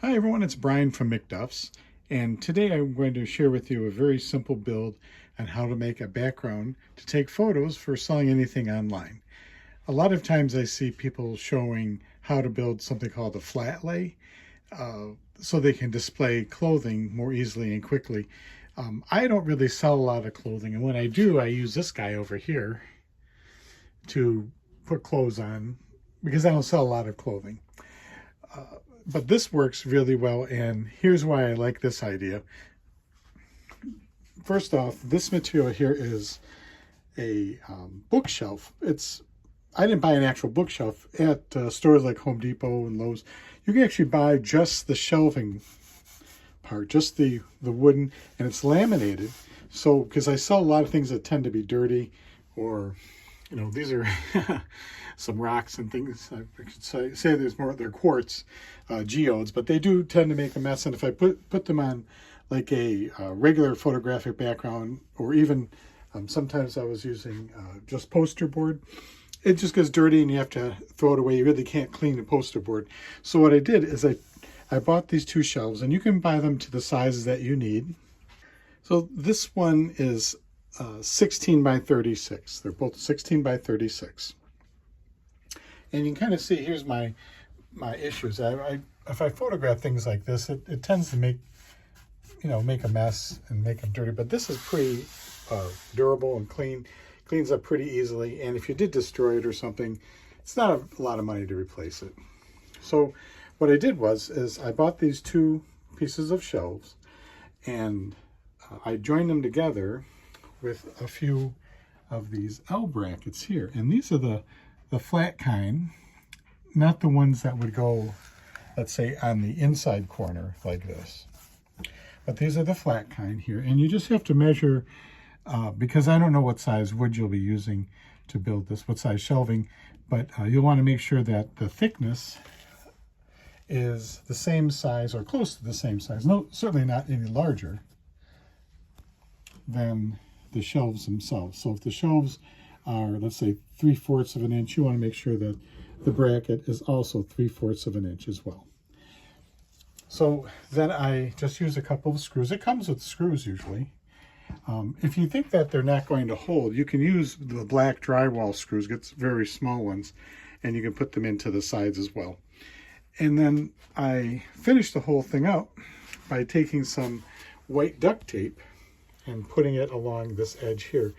Hi everyone, it's Brian from McDuff's, and today I'm going to share with you a very simple build on how to make a background to take photos for selling anything online. A lot of times I see people showing how to build something called a flat lay so they can display clothing more easily and quickly. I don't really sell a lot of clothing, and when I do, I use this guy over here to put clothes on because I don't sell a lot of clothing. But this works really well, and here's why I like this idea. First off, this material here is a bookshelf. I didn't buy an actual bookshelf at stores like Home Depot and Lowe's. You can actually buy just the shelving part, just the wooden, and it's laminated. So, because I sell a lot of things that tend to be dirty, or these are some rocks and things. I could say there's more, they're quartz geodes, but they do tend to make a mess. And if I put them on like a regular photographic background, or even sometimes I was using just poster board, it just gets dirty and you have to throw it away. You really can't clean the poster board. So what I did is I bought these two shelves, and you can buy them to the sizes that you need. So this one is 16 by 36. They're both 16 by 36. And you can kind of see, here's my issues. If I photograph things like this, it tends to make a mess and make them dirty. But this is pretty durable and cleans up pretty easily. And if you did destroy it or something, it's not a lot of money to replace it. So what I did is I bought these two pieces of shelves, and I joined them together with a few of these L brackets here. And these are the flat kind, not the ones that would go, let's say, on the inside corner like this. But these are the flat kind here. And you just have to measure, because I don't know what size wood you'll be using to build this, what size shelving, but you'll want to make sure that the thickness is the same size or close to the same size. No, certainly not any larger than the shelves themselves. So if the shelves are, let's say, 3/4 of an inch, you want to make sure that the bracket is also 3/4 of an inch as well. So then I just use a couple of screws. It comes with screws usually. If you think that they're not going to hold, you can use the black drywall screws, get very small ones, and you can put them into the sides as well. And then I finish the whole thing up by taking some white duct tape and putting it along this edge here.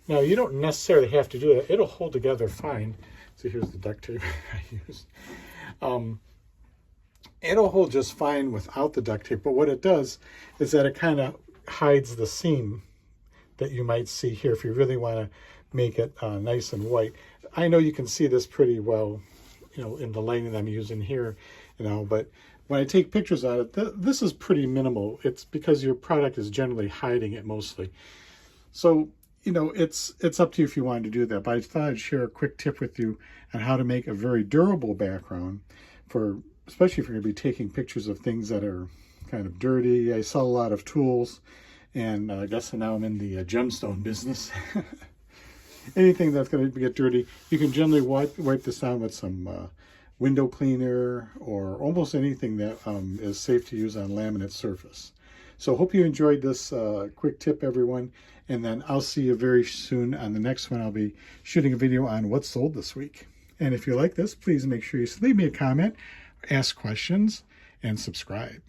Now, you don't necessarily have to do that. It'll hold together fine. So here's the duct tape I used. It'll hold just fine without the duct tape, but what it does is that it kind of hides the seam that you might see here if you really want to make it nice and white. I know you can see this pretty well, in the lighting that I'm using here, but when I take pictures of it, this is pretty minimal. It's because your product is generally hiding it mostly. So, it's up to you if you wanted to do that, but I thought I'd share a quick tip with you on how to make a very durable background especially if you're going to be taking pictures of things that are kind of dirty. I sell a lot of tools, and I guess now I'm in the gemstone business. Anything that's going to get dirty, you can generally wipe this down with some window cleaner or almost anything that is safe to use on laminate surface. So hope you enjoyed this quick tip, everyone. And then I'll see you very soon on the next one. I'll be shooting a video on what sold this week. And if you like this, please make sure you leave me a comment, ask questions, and subscribe.